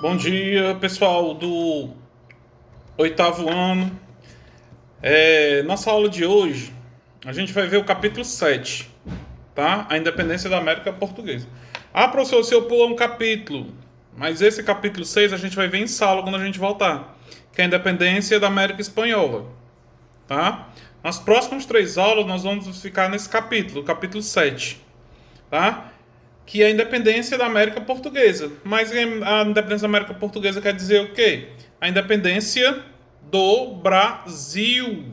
Bom dia, pessoal do oitavo ano. Nossa aula de hoje, a gente vai ver o capítulo 7, tá? A independência da América Portuguesa. Ah, professor, se eu pular um capítulo, mas esse capítulo 6 a gente vai ver em sala quando a gente voltar, que é a independência da América Espanhola, tá? Nas próximas 3 aulas nós vamos ficar nesse capítulo, capítulo 7, tá? Que é a independência da América Portuguesa. Mas a independência da América Portuguesa quer dizer o quê? A independência do Brasil.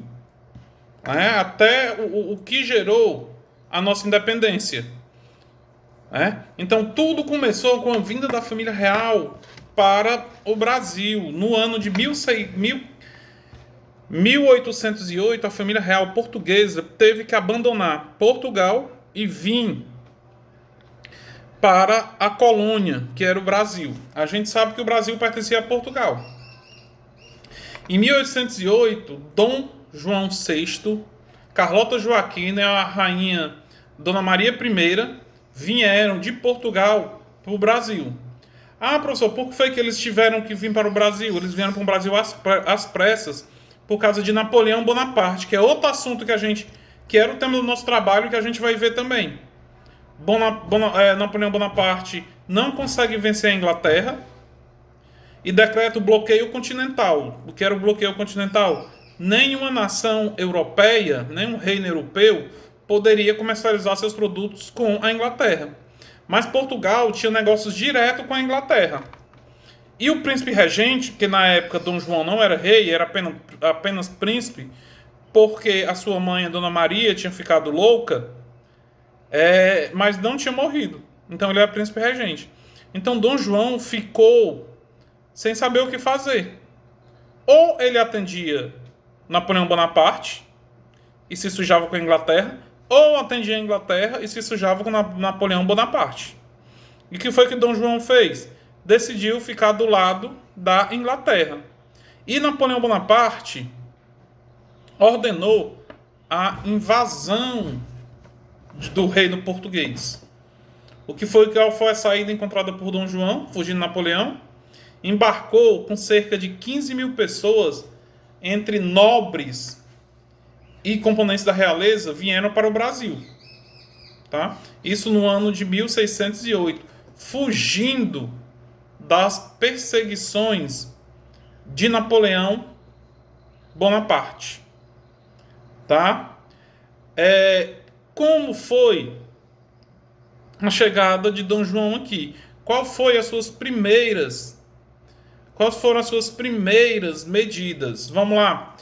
Né? Até o que gerou a nossa independência. Né? Então, tudo começou com a vinda da família real para o Brasil. No ano de 1808, a família real portuguesa teve que abandonar Portugal e vir para a colônia, que era o Brasil. A gente sabe que o Brasil pertencia a Portugal. Em 1808, Dom João VI, Carlota Joaquina e a rainha Dona Maria I vieram de Portugal para o Brasil. Ah, professor, por que foi que eles tiveram que vir para o Brasil? Eles vieram para o Brasil às pressas por causa de Napoleão Bonaparte, que é outro assunto que era o tema do nosso trabalho que a gente vai ver também. Napoleão Bonaparte não consegue vencer a Inglaterra e decreta o bloqueio continental. O que era o bloqueio continental? Nenhuma nação europeia, nenhum reino europeu poderia comercializar seus produtos com a Inglaterra. Mas Portugal tinha negócios direto com a Inglaterra. E o príncipe regente, que na época Dom João não era rei, era apenas príncipe, porque a sua mãe, a Dona Maria, tinha ficado louca, mas não tinha morrido. Então ele era príncipe regente. Então Dom João ficou sem saber o que fazer. Ou ele atendia Napoleão Bonaparte e se sujava com a Inglaterra, ou atendia a Inglaterra e se sujava com Napoleão Bonaparte. E o que foi que Dom João fez? Decidiu ficar do lado da Inglaterra. E Napoleão Bonaparte ordenou a invasão do reino português. Qual foi a saída encontrada por Dom João, fugindo de Napoleão? Embarcou com cerca de 15 mil pessoas, entre nobres e componentes da realeza, vieram para o Brasil. Tá? Isso no ano de 1608, fugindo das perseguições de Napoleão Bonaparte. Tá? Como foi a chegada de Dom João aqui? Quais foram as suas primeiras medidas? Vamos lá.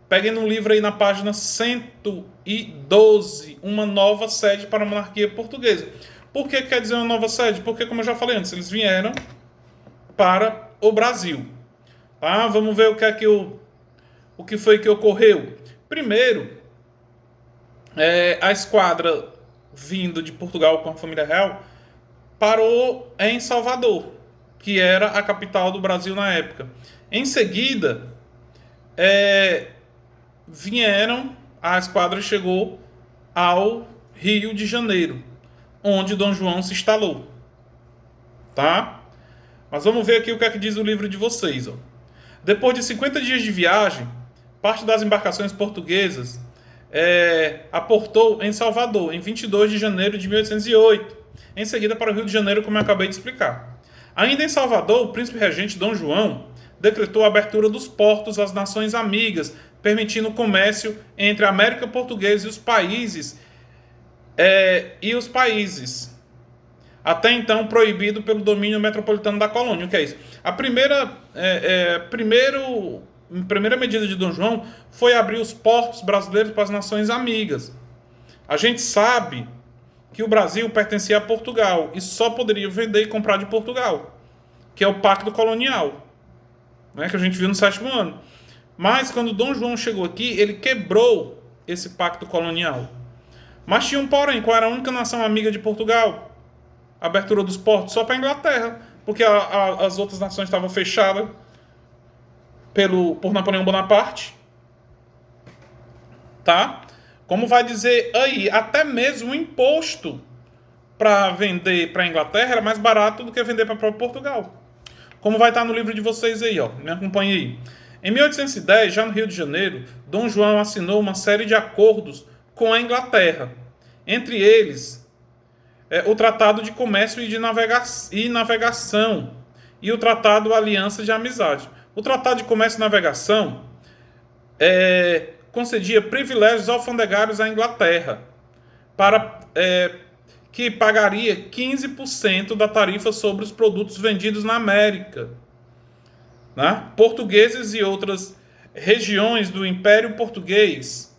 Peguem no livro aí na página 112, uma nova sede para a monarquia portuguesa. Por que quer dizer uma nova sede? Porque, como eu já falei antes, eles vieram para o Brasil. Tá? Vamos ver o que foi que ocorreu. Primeiro, a esquadra vindo de Portugal com a família real parou em Salvador, que era a capital do Brasil na época. Em seguida, a esquadra chegou ao Rio de Janeiro, onde Dom João se instalou. Tá? Mas vamos ver aqui o que é que diz o livro de vocês. Ó. Depois de 50 dias de viagem, parte das embarcações portuguesas aportou em Salvador, em 22 de janeiro de 1808. Em seguida para o Rio de Janeiro, como eu acabei de explicar. Ainda em Salvador, o príncipe regente Dom João decretou a abertura dos portos às nações amigas, permitindo o comércio entre a América Portuguesa e os países, até então proibido pelo domínio metropolitano da colônia. O que é isso? A primeira medida de Dom João foi abrir os portos brasileiros para as nações amigas. A gente sabe que o Brasil pertencia a Portugal e só poderia vender e comprar de Portugal, que é o Pacto Colonial, né, que a gente viu no 7º ano. Mas quando Dom João chegou aqui, ele quebrou esse Pacto Colonial. Mas tinha um porém: qual era a única nação amiga de Portugal? A abertura dos portos só para a Inglaterra, porque as outras nações estavam fechadas por Napoleão Bonaparte. Tá? Como vai dizer aí, até mesmo o imposto para vender para a Inglaterra era mais barato do que vender para o próprio Portugal. Como vai estar no livro de vocês aí, ó. Me acompanhe aí. Em 1810, já no Rio de Janeiro, Dom João assinou uma série de acordos com a Inglaterra. Entre eles, o Tratado de Comércio e Navegação e o Tratado Aliança de Amizade. O Tratado de Comércio e Navegação concedia privilégios alfandegários à Inglaterra, que pagaria 15% da tarifa sobre os produtos vendidos na América. Né? Portugueses e outras regiões do Império Português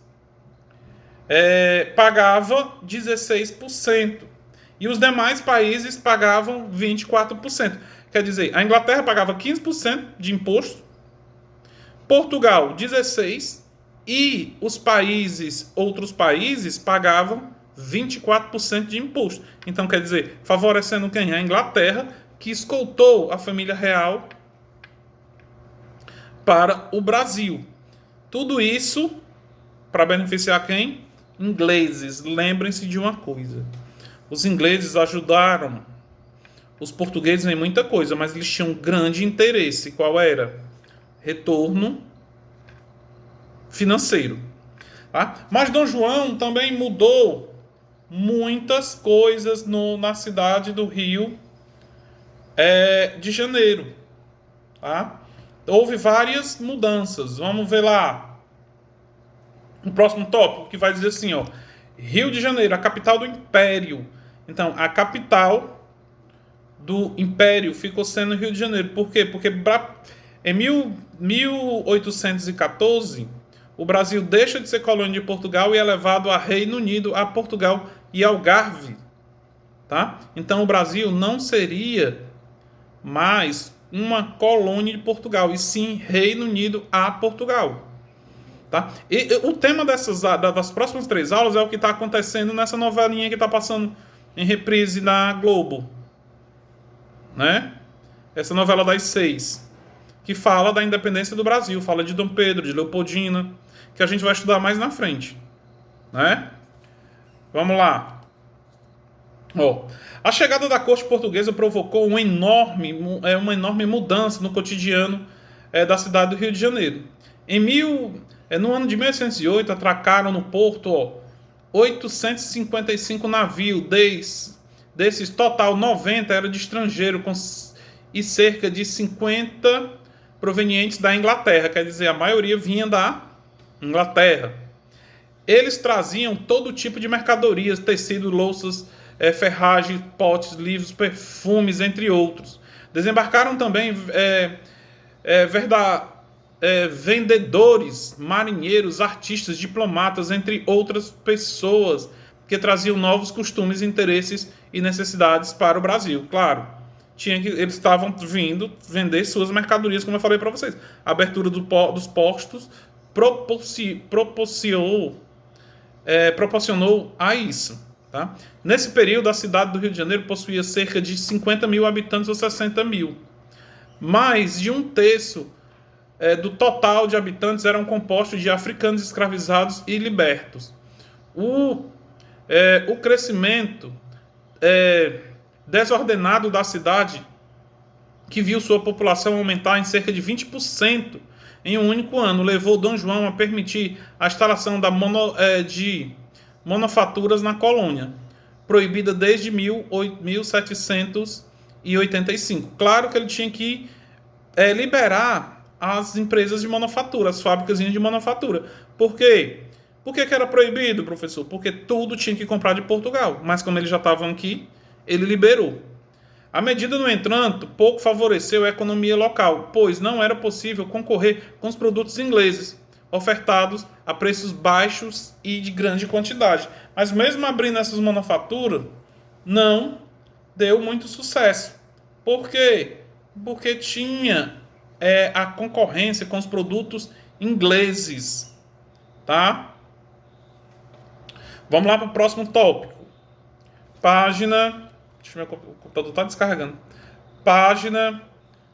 pagavam 16%. E os demais países pagavam 24%. Quer dizer, a Inglaterra pagava 15% de imposto, Portugal 16%, e os outros países pagavam 24% de imposto. Então, quer dizer, favorecendo quem? A Inglaterra, que escoltou a família real para o Brasil. Tudo isso para beneficiar quem? Ingleses. Lembrem-se de uma coisa. Os ingleses ajudaram os portugueses em muita coisa, mas eles tinham um grande interesse. Qual era? Retorno financeiro. Tá? Mas Dom João também mudou muitas coisas na cidade do Rio de Janeiro. Tá? Houve várias mudanças. Vamos ver lá. O próximo tópico que vai dizer assim, ó. Rio de Janeiro, a capital do Império. Então, a capital do Império ficou sendo Rio de Janeiro. Por quê? Porque em 1814, o Brasil deixa de ser colônia de Portugal e é levado a Reino Unido, a Portugal e Algarve. Tá? Então, o Brasil não seria mais uma colônia de Portugal, e sim Reino Unido a Portugal. Tá? E o tema das próximas 3 aulas é o que está acontecendo nessa novelinha que está passando em reprise na Globo. Né? Essa novela das 6, que fala da independência do Brasil, fala de Dom Pedro, de Leopoldina, que a gente vai estudar mais na frente. Né? Vamos lá. A chegada da corte portuguesa provocou uma enorme mudança no cotidiano da cidade do Rio de Janeiro. No ano de 1808, atracaram no porto 855 navios, desses total 90 eram de estrangeiro e cerca de 50 provenientes da Inglaterra, quer dizer, a maioria vinha da Inglaterra. Eles traziam todo tipo de mercadorias, tecido, louças, ferragem, potes, livros, perfumes, entre outros. Desembarcaram também vendedores, marinheiros, artistas, diplomatas, entre outras pessoas que traziam novos costumes, interesses e necessidades para o Brasil. Claro, eles estavam vindo vender suas mercadorias, como eu falei para vocês. A abertura dos postos proporcionou a isso. Tá? Nesse período, a cidade do Rio de Janeiro possuía cerca de 50 mil habitantes ou 60 mil. Mais de um terço do total de habitantes eram compostos de africanos escravizados e libertos. O crescimento desordenado da cidade, que viu sua população aumentar em cerca de 20% em um único ano, levou Dom João a permitir a instalação de manufaturas na colônia, proibida desde 1785. Claro que ele tinha que liberar as empresas de manufatura, as fábricas de manufatura. Por quê? Por que era proibido, professor? Porque tudo tinha que comprar de Portugal. Mas como eles já estavam aqui, ele liberou. A medida, no entanto, pouco favoreceu a economia local, pois não era possível concorrer com os produtos ingleses, ofertados a preços baixos e de grande quantidade. Mas mesmo abrindo essas manufaturas, não deu muito sucesso. Por quê? Porque tinha a concorrência com os produtos ingleses. Tá? Vamos lá para o próximo tópico. Página... Deixa eu ver, o computador está descarregando. Página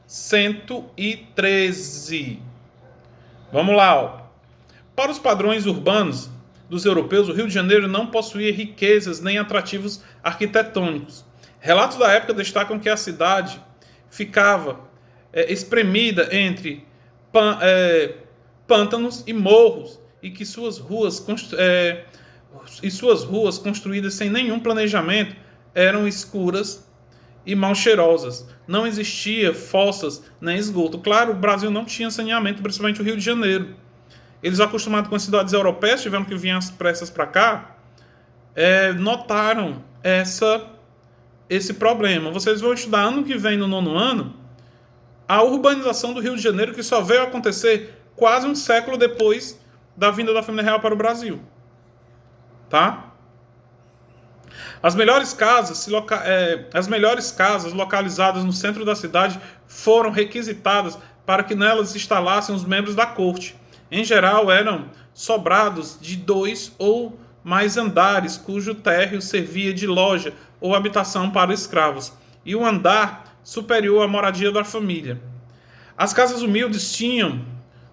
113. Vamos lá. Para os padrões urbanos dos europeus, o Rio de Janeiro não possuía riquezas nem atrativos arquitetônicos. Relatos da época destacam que a cidade ficava espremida entre pântanos e morros, e que suas ruas construídas sem nenhum planejamento eram escuras e mal cheirosas. Não existia fossas nem esgoto. Claro, o Brasil não tinha saneamento, principalmente o Rio de Janeiro. Eles, acostumados com as cidades europeias, tiveram que vir às pressas para cá, notaram esse problema. Vocês vão estudar ano que vem, no 9º ano, a urbanização do Rio de Janeiro, que só veio acontecer quase um século depois da vinda da família real para o Brasil. Tá? As melhores casas localizadas no centro da cidade foram requisitadas para que nelas se instalassem os membros da corte. Em geral, eram sobrados de 2 ou mais andares, cujo térreo servia de loja ou habitação para escravos, e o andar superior à moradia da família. As casas humildes tinham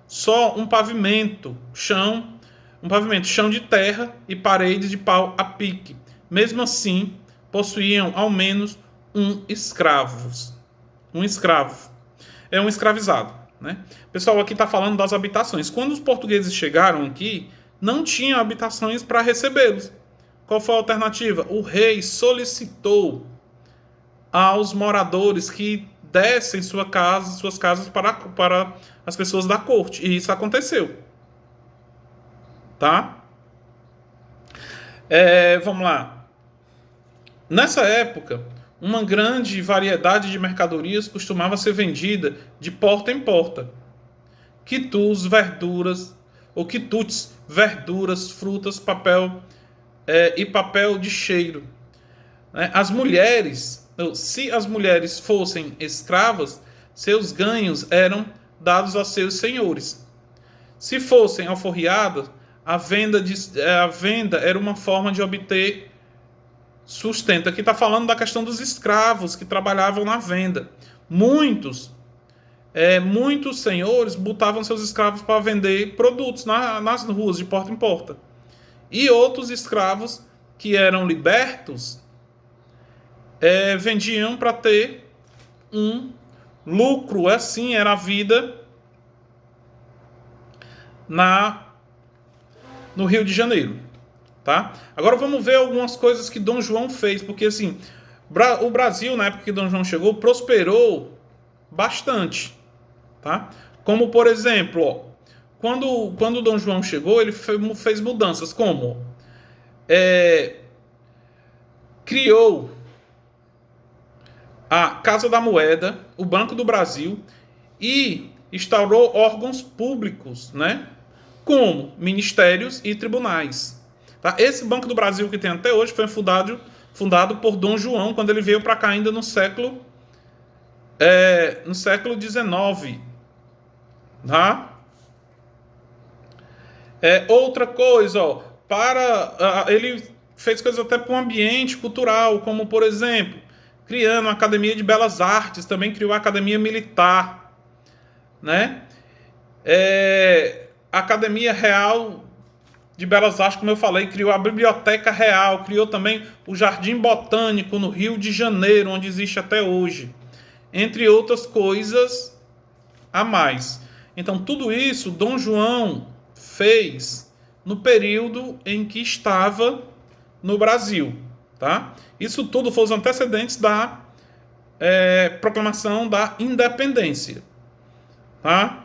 só um pavimento, chão de terra e paredes de pau a pique. Mesmo assim, possuíam ao menos um escravo. Um escravizado, né? O pessoal aqui está falando das habitações. Quando os portugueses chegaram aqui, não tinham habitações para recebê-los. Qual foi a alternativa? O rei solicitou aos moradores que dessem suas casas para as pessoas da corte. E isso aconteceu. Tá? Vamos lá. Nessa época, uma grande variedade de mercadorias costumava ser vendida de porta em porta. Quitutes, verduras, frutas, papel e papel de cheiro. Se as mulheres fossem escravas, seus ganhos eram dados a seus senhores. Se fossem alforriadas, a venda era uma forma de obter sustento. Aqui está falando da questão dos escravos que trabalhavam na venda. Muitos senhores botavam seus escravos para vender produtos nas ruas, de porta em porta. E outros escravos que eram libertos vendiam para ter um lucro. Assim era a vida no Rio de Janeiro. Tá? Agora vamos ver algumas coisas que Dom João fez, porque assim, o Brasil, na época que Dom João chegou, prosperou bastante. Tá? Como, por exemplo, quando Dom João chegou, ele fez mudanças, como criou a Casa da Moeda, o Banco do Brasil, e instaurou órgãos públicos, né? Como ministérios e tribunais. Tá? Esse Banco do Brasil que tem até hoje foi fundado por Dom João, quando ele veio para cá ainda no século XIX. Tá? Outra coisa, ele fez coisas até para o ambiente cultural, como, por exemplo, criando a Academia de Belas Artes, também criou a Academia Militar, né? A Academia Real de Belas Artes, como eu falei, criou a Biblioteca Real, criou também o Jardim Botânico no Rio de Janeiro, onde existe até hoje, entre outras coisas a mais. Então, tudo isso Dom João fez no período em que estava no Brasil. Tá? Isso tudo foi os antecedentes da proclamação da independência. Tá?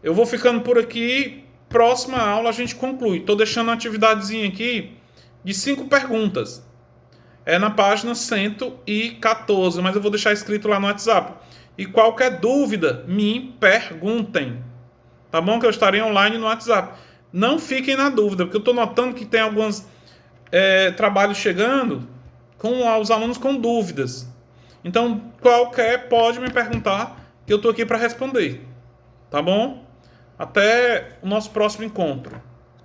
Eu vou ficando por aqui. Próxima aula a gente conclui. Estou deixando uma atividadezinha aqui de 5 perguntas. Na página 114, mas eu vou deixar escrito lá no WhatsApp. E qualquer dúvida, me perguntem. Tá bom? Que eu estarei online no WhatsApp. Não fiquem na dúvida, porque eu estou notando que tem alguns trabalhos chegando com os alunos com dúvidas. Então, pode me perguntar, que eu estou aqui para responder. Tá bom? Até o nosso próximo encontro.